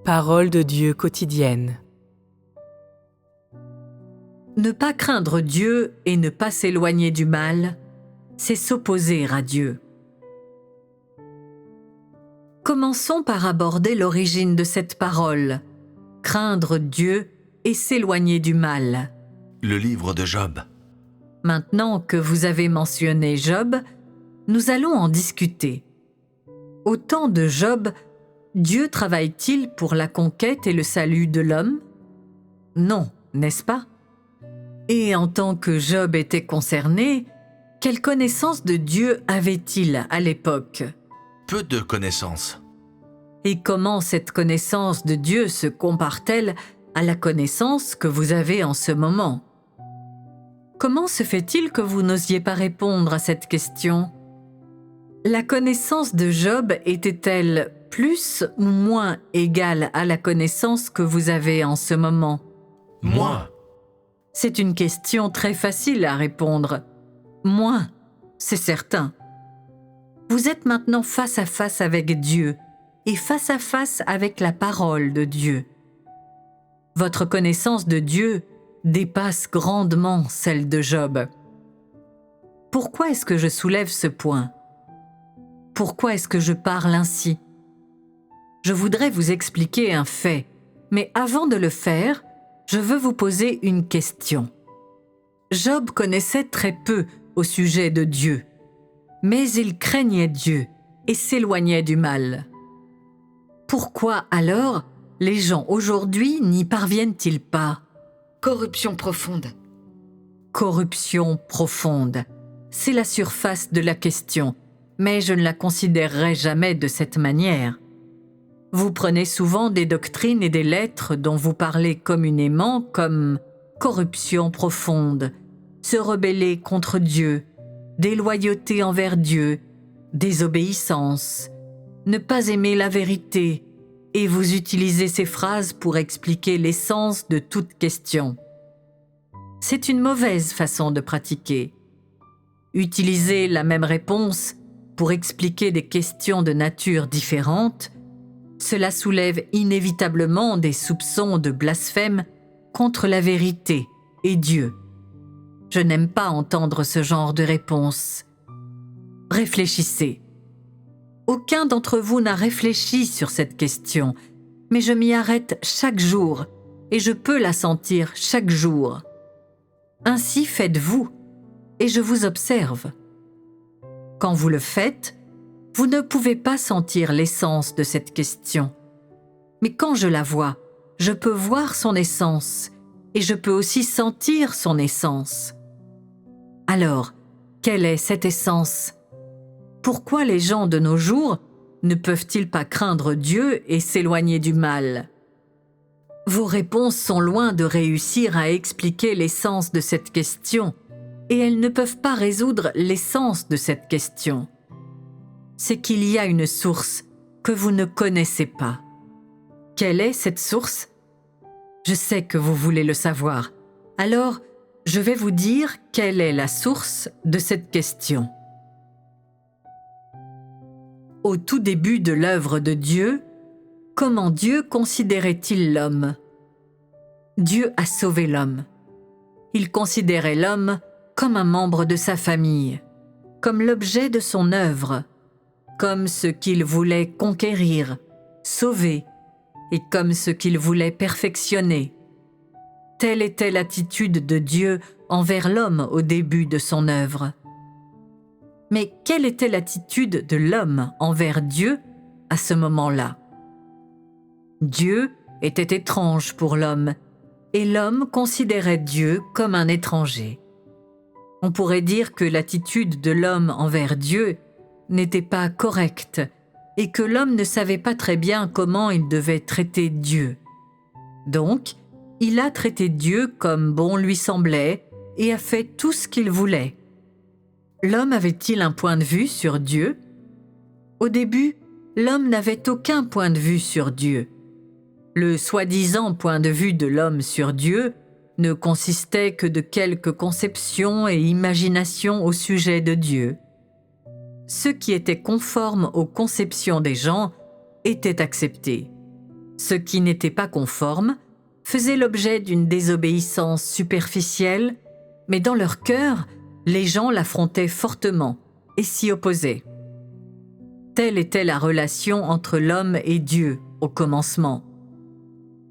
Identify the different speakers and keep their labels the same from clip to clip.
Speaker 1: Parole de Dieu quotidienne.
Speaker 2: Ne pas craindre Dieu et ne pas s'éloigner du mal, c'est s'opposer à Dieu. Commençons par aborder l'origine de cette parole, craindre Dieu et s'éloigner du mal.
Speaker 3: Le livre de Job.
Speaker 2: Maintenant que vous avez mentionné Job, nous allons en discuter. Au temps de Job, Dieu travaille-t-il pour la conquête et le salut de l'homme? Non, n'est-ce pas? Et en tant que Job était concerné, quelle connaissance de Dieu avait-il à l'époque?
Speaker 3: Peu de connaissances.
Speaker 2: Et comment cette connaissance de Dieu se compare-t-elle à la connaissance que vous avez en ce moment? Comment se fait-il que vous n'osiez pas répondre à cette question? La connaissance de Job était-elle plus ou moins égale à la connaissance que vous avez en ce moment?
Speaker 3: Moins.
Speaker 2: C'est une question très facile à répondre. Moins, c'est certain. Vous êtes maintenant face à face avec Dieu et face à face avec la parole de Dieu. Votre connaissance de Dieu dépasse grandement celle de Job. Pourquoi est-ce que je soulève ce point? Pourquoi est-ce que je parle ainsi? Je voudrais vous expliquer un fait, mais avant de le faire, je veux vous poser une question. Job connaissait très peu au sujet de Dieu, mais il craignait Dieu et s'éloignait du mal. Pourquoi alors les gens aujourd'hui n'y parviennent-ils pas?
Speaker 4: Corruption profonde.
Speaker 2: Corruption profonde, c'est la surface de la question, mais je ne la considérerai jamais de cette manière. Vous prenez souvent des doctrines et des lettres dont vous parlez communément comme corruption profonde, se rebeller contre Dieu, déloyauté envers Dieu, désobéissance, ne pas aimer la vérité, et vous utilisez ces phrases pour expliquer l'essence de toute question. C'est une mauvaise façon de pratiquer. Utiliser la même réponse pour expliquer des questions de nature différente, cela soulève inévitablement des soupçons de blasphème contre la vérité et Dieu. Je n'aime pas entendre ce genre de réponse. Réfléchissez. Aucun d'entre vous n'a réfléchi sur cette question, mais je m'y arrête chaque jour et je peux la sentir chaque jour. Ainsi faites-vous et je vous observe. Quand vous le faites, vous ne pouvez pas sentir l'essence de cette question. Mais quand je la vois, je peux voir son essence et je peux aussi sentir son essence. Alors, quelle est cette essence? Pourquoi les gens de nos jours ne peuvent-ils pas craindre Dieu et s'éloigner du mal? Vos réponses sont loin de réussir à expliquer l'essence de cette question et elles ne peuvent pas résoudre l'essence de cette question. C'est qu'il y a une source que vous ne connaissez pas. Quelle est cette source? Je sais que vous voulez le savoir. Alors, je vais vous dire quelle est la source de cette question. Au tout début de l'œuvre de Dieu, comment Dieu considérait-il l'homme? Dieu a sauvé l'homme. Il considérait l'homme comme un membre de sa famille, comme l'objet de son œuvre, comme ce qu'il voulait conquérir, sauver, et comme ce qu'il voulait perfectionner. Telle était l'attitude de Dieu envers l'homme au début de son œuvre. Mais quelle était l'attitude de l'homme envers Dieu à ce moment-là? Dieu était étrange pour l'homme, et l'homme considérait Dieu comme un étranger. On pourrait dire que l'attitude de l'homme envers Dieu n'était pas correcte et que l'homme ne savait pas très bien comment il devait traiter Dieu. Donc, il a traité Dieu comme bon lui semblait et a fait tout ce qu'il voulait. L'homme avait-il un point de vue sur Dieu? Au début, l'homme n'avait aucun point de vue sur Dieu. Le soi-disant point de vue de l'homme sur Dieu ne consistait que de quelques conceptions et imaginations au sujet de Dieu. Ce qui était conforme aux conceptions des gens était accepté. Ce qui n'était pas conforme faisait l'objet d'une désobéissance superficielle, mais dans leur cœur, les gens l'affrontaient fortement et s'y opposaient. Telle était la relation entre l'homme et Dieu au commencement.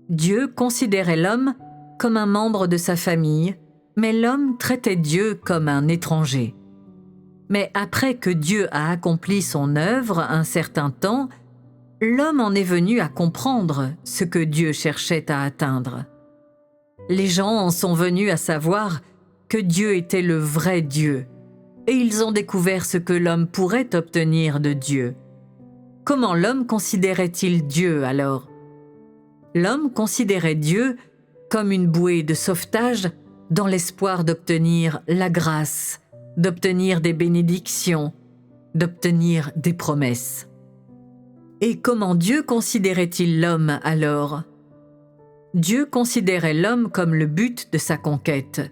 Speaker 2: Dieu considérait l'homme comme un membre de sa famille, mais l'homme traitait Dieu comme un étranger. Mais après que Dieu a accompli son œuvre un certain temps, l'homme en est venu à comprendre ce que Dieu cherchait à atteindre. Les gens en sont venus à savoir que Dieu était le vrai Dieu, et ils ont découvert ce que l'homme pourrait obtenir de Dieu. Comment l'homme considérait-il Dieu alors ? L'homme considérait Dieu comme une bouée de sauvetage dans l'espoir d'obtenir la grâce, d'obtenir des bénédictions, d'obtenir des promesses. Et comment Dieu considérait-il l'homme alors ? Dieu considérait l'homme comme le but de sa conquête.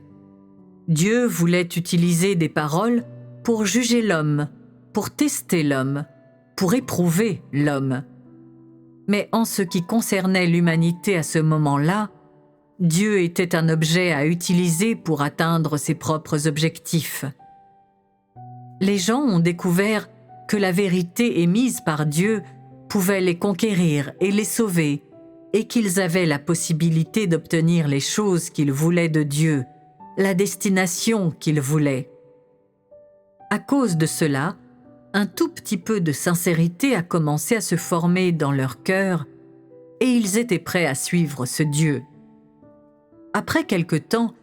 Speaker 2: Dieu voulait utiliser des paroles pour juger l'homme, pour tester l'homme, pour éprouver l'homme. Mais en ce qui concernait l'humanité à ce moment-là, Dieu était un objet à utiliser pour atteindre ses propres objectifs. Les gens ont découvert que la vérité émise par Dieu pouvait les conquérir et les sauver, et qu'ils avaient la possibilité d'obtenir les choses qu'ils voulaient de Dieu, la destination qu'ils voulaient. À cause de cela, un tout petit peu de sincérité a commencé à se former dans leur cœur, et ils étaient prêts à suivre ce Dieu. Après quelque temps,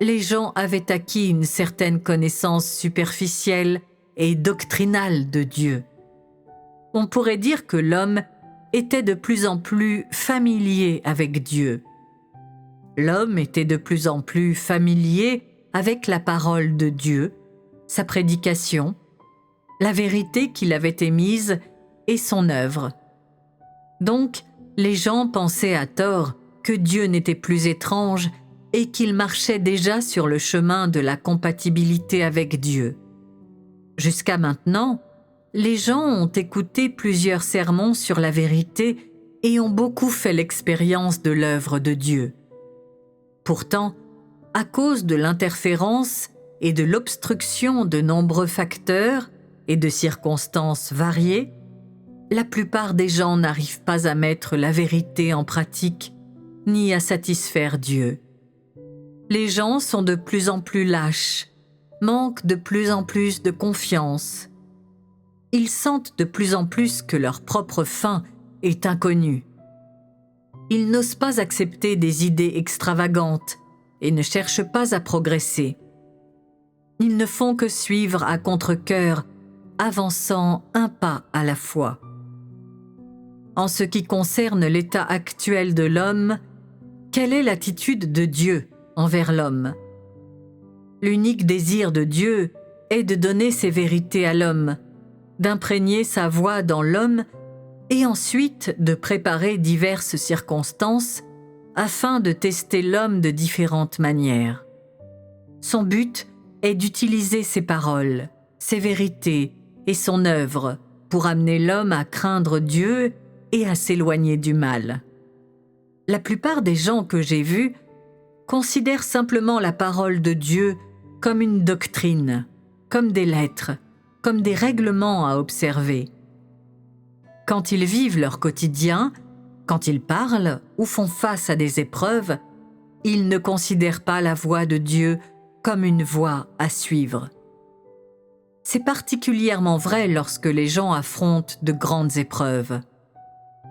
Speaker 2: les gens avaient acquis une certaine connaissance superficielle et doctrinale de Dieu. On pourrait dire que l'homme était de plus en plus familier avec Dieu. L'homme était de plus en plus familier avec la parole de Dieu, sa prédication, la vérité qu'il avait émise et son œuvre. Donc, les gens pensaient à tort que Dieu n'était plus étrange et qu'il marchait déjà sur le chemin de la compatibilité avec Dieu. Jusqu'à maintenant, les gens ont écouté plusieurs sermons sur la vérité et ont beaucoup fait l'expérience de l'œuvre de Dieu. Pourtant, à cause de l'interférence et de l'obstruction de nombreux facteurs et de circonstances variées, la plupart des gens n'arrivent pas à mettre la vérité en pratique, ni à satisfaire Dieu. Les gens sont de plus en plus lâches, manquent de plus en plus de confiance. Ils sentent de plus en plus que leur propre fin est inconnue. Ils n'osent pas accepter des idées extravagantes et ne cherchent pas à progresser. Ils ne font que suivre à contre-cœur, avançant un pas à la fois. En ce qui concerne l'état actuel de l'homme, quelle est l'attitude de Dieu envers l'homme ? L'unique désir de Dieu est de donner ses vérités à l'homme, d'imprégner sa voix dans l'homme et ensuite de préparer diverses circonstances afin de tester l'homme de différentes manières. Son but est d'utiliser ses paroles, ses vérités et son œuvre pour amener l'homme à craindre Dieu et à s'éloigner du mal. La plupart des gens que j'ai vus considèrent simplement la parole de Dieu comme une doctrine, comme des lettres, comme des règlements à observer. Quand ils vivent leur quotidien, quand ils parlent ou font face à des épreuves, ils ne considèrent pas la voie de Dieu comme une voie à suivre. C'est particulièrement vrai lorsque les gens affrontent de grandes épreuves.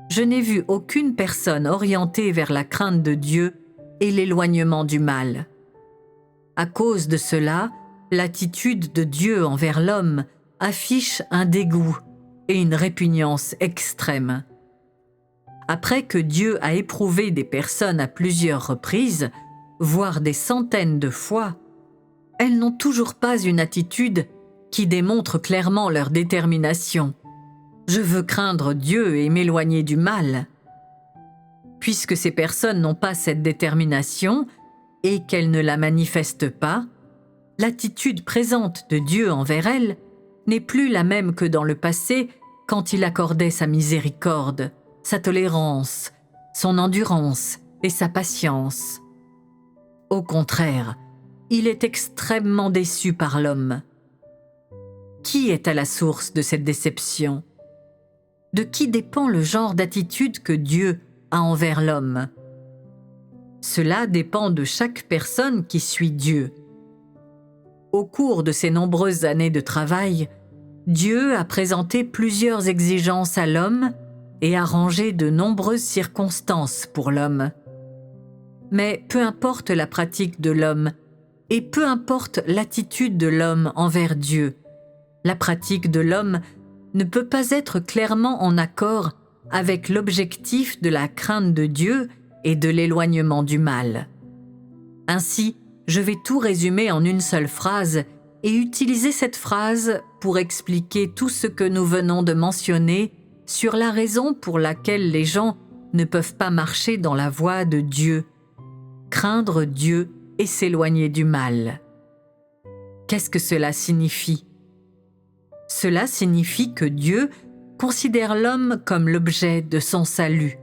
Speaker 2: Je n'ai vu aucune personne orientée vers la crainte de Dieu et l'éloignement du mal. À cause de cela, l'attitude de Dieu envers l'homme affiche un dégoût et une répugnance extrême. Après que Dieu a éprouvé des personnes à plusieurs reprises, voire des centaines de fois, elles n'ont toujours pas une attitude qui démontre clairement leur détermination. Je veux craindre Dieu et m'éloigner du mal. Puisque ces personnes n'ont pas cette détermination et qu'elles ne la manifestent pas, l'attitude présente de Dieu envers elles n'est plus la même que dans le passé quand il accordait sa miséricorde, sa tolérance son endurance et sa patience. Au contraire, il est extrêmement déçu par l'homme. Qui est à la source de cette déception? De qui dépend le genre d'attitude que Dieu a envers l'homme? Cela dépend de chaque personne qui suit Dieu. Au cours de ces nombreuses années de travail, Dieu a présenté plusieurs exigences à l'homme et a rangé de nombreuses circonstances pour l'homme. Mais peu importe la pratique de l'homme et peu importe l'attitude de l'homme envers Dieu, la pratique de l'homme ne peut pas être clairement en accord avec l'objectif de la crainte de Dieu et de l'éloignement du mal. Ainsi, je vais tout résumer en une seule phrase et utiliser cette phrase pour expliquer tout ce que nous venons de mentionner sur la raison pour laquelle les gens ne peuvent pas marcher dans la voie de Dieu, craindre Dieu et s'éloigner du mal. Qu'est-ce que cela signifie? Cela signifie que Dieu considère l'homme comme l'objet de son salut,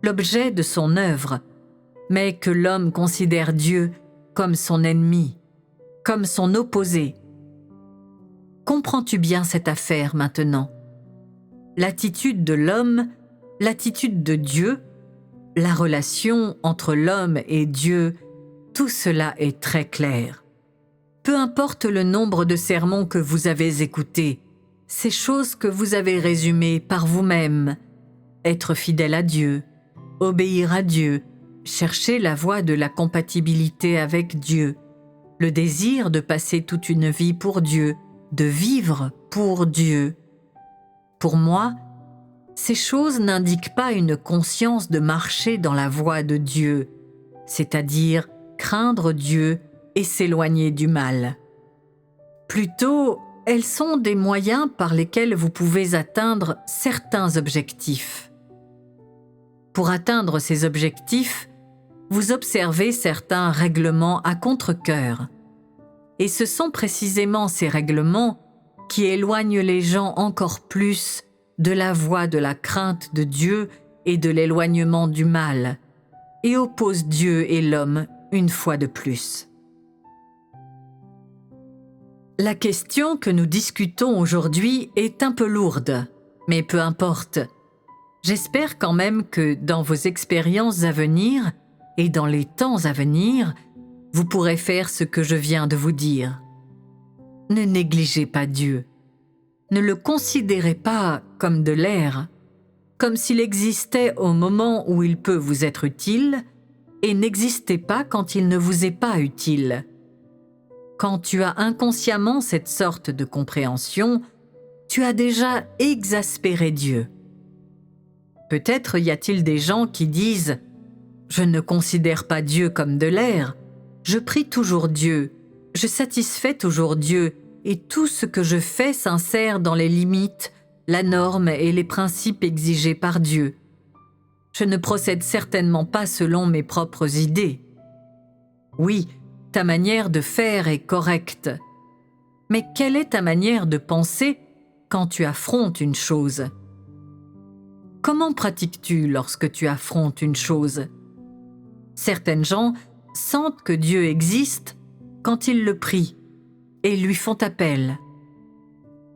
Speaker 2: l'objet de son œuvre, mais que l'homme considère Dieu comme son ennemi, comme son opposé. Comprends-tu bien cette affaire maintenant? L'attitude de l'homme, l'attitude de Dieu, la relation entre l'homme et Dieu, tout cela est très clair. Peu importe le nombre de sermons que vous avez écoutés, ces choses que vous avez résumées par vous-même, être fidèle à Dieu, obéir à Dieu, chercher la voie de la compatibilité avec Dieu, le désir de passer toute une vie pour Dieu, de vivre pour Dieu. Pour moi, ces choses n'indiquent pas une conscience de marcher dans la voie de Dieu, c'est-à-dire craindre Dieu et s'éloigner du mal. Plutôt, elles sont des moyens par lesquels vous pouvez atteindre certains objectifs. Pour atteindre ces objectifs, vous observez certains règlements à contre-cœur. Et ce sont précisément ces règlements qui éloignent les gens encore plus de la voie de la crainte de Dieu et de l'éloignement du mal, et opposent Dieu et l'homme une fois de plus. La question que nous discutons aujourd'hui est un peu lourde, mais peu importe. J'espère quand même que dans vos expériences à venir et dans les temps à venir, vous pourrez faire ce que je viens de vous dire. Ne négligez pas Dieu. Ne le considérez pas comme de l'air, comme s'il existait au moment où il peut vous être utile et n'existait pas quand il ne vous est pas utile. Quand tu as inconsciemment cette sorte de compréhension, tu as déjà exaspéré Dieu. Peut-être y a-t-il des gens qui disent « Je ne considère pas Dieu comme de l'air, je prie toujours Dieu, je satisfais toujours Dieu et tout ce que je fais s'insère dans les limites, la norme et les principes exigés par Dieu. Je ne procède certainement pas selon mes propres idées. Oui, ta manière de faire est correcte. Mais quelle est ta manière de penser quand tu affrontes une chose? Comment pratiques-tu lorsque tu affrontes une chose? Certaines gens sentent que Dieu existe quand ils le prient et lui font appel.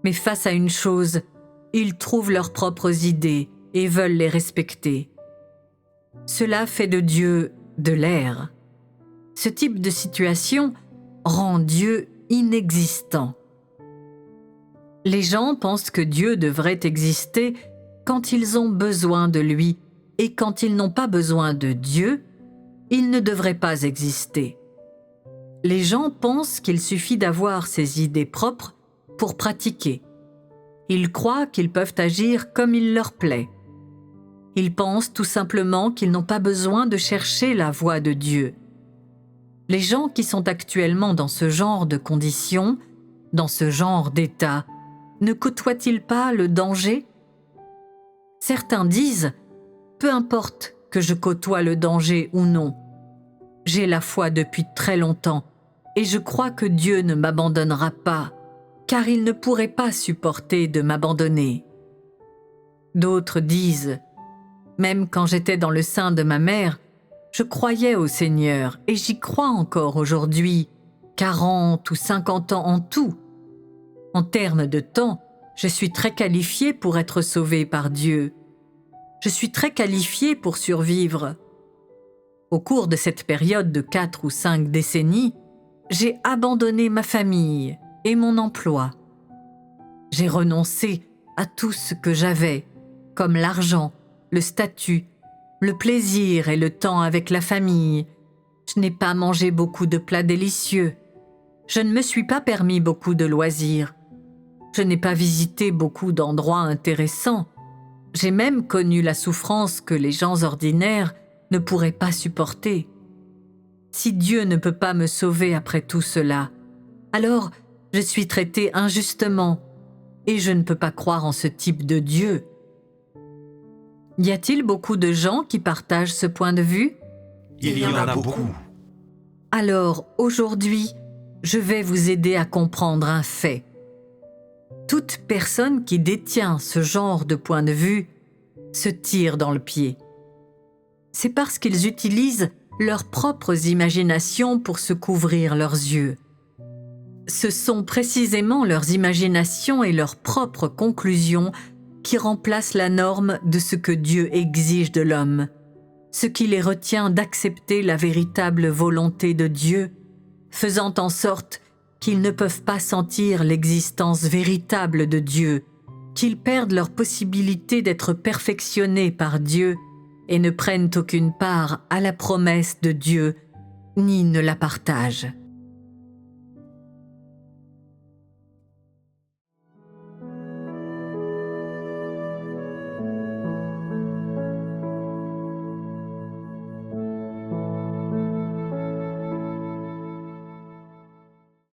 Speaker 2: Mais face à une chose, ils trouvent leurs propres idées et veulent les respecter. Cela fait de Dieu de l'air. Ce type de situation rend Dieu inexistant. Les gens pensent que Dieu devrait exister quand ils ont besoin de lui, et quand ils n'ont pas besoin de Dieu, il ne devrait pas exister. Les gens pensent qu'il suffit d'avoir ses idées propres pour pratiquer. Ils croient qu'ils peuvent agir comme il leur plaît. Ils pensent tout simplement qu'ils n'ont pas besoin de chercher la voie de Dieu. Les gens qui sont actuellement dans ce genre de conditions, dans ce genre d'état, ne côtoient-ils pas le danger? Certains disent « Peu importe que je côtoie le danger ou non, j'ai la foi depuis très longtemps et je crois que Dieu ne m'abandonnera pas, car il ne pourrait pas supporter de m'abandonner. » D'autres disent Même quand j'étais dans le sein de ma mère, je croyais au Seigneur et j'y crois encore aujourd'hui, 40 ou 50 ans en tout. En termes de temps, je suis très qualifiée pour être sauvée par Dieu. Je suis très qualifiée pour survivre. Au cours de cette période de 4 ou 5 décennies, j'ai abandonné ma famille et mon emploi. J'ai renoncé à tout ce que j'avais, comme l'argent, le statut, le plaisir et le temps avec la famille. Je n'ai pas mangé beaucoup de plats délicieux. Je ne me suis pas permis beaucoup de loisirs. Je n'ai pas visité beaucoup d'endroits intéressants. J'ai même connu la souffrance que les gens ordinaires ne pourraient pas supporter. Si Dieu ne peut pas me sauver après tout cela, alors je suis traitée injustement et je ne peux pas croire en ce type de Dieu. Y a-t-il beaucoup de gens qui partagent ce point de vue?
Speaker 3: Il y en a beaucoup.
Speaker 2: Alors, aujourd'hui, je vais vous aider à comprendre un fait. Toute personne qui détient ce genre de point de vue se tire dans le pied. C'est parce qu'ils utilisent leurs propres imaginations pour se couvrir leurs yeux. Ce sont précisément leurs imaginations et leurs propres conclusions qui remplacent la norme de ce que Dieu exige de l'homme, ce qui les retient d'accepter la véritable volonté de Dieu, faisant en sorte qu'ils ne peuvent pas sentir l'existence véritable de Dieu, qu'ils perdent leur possibilité d'être perfectionnés par Dieu et ne prennent aucune part à la promesse de Dieu, ni ne la partagent.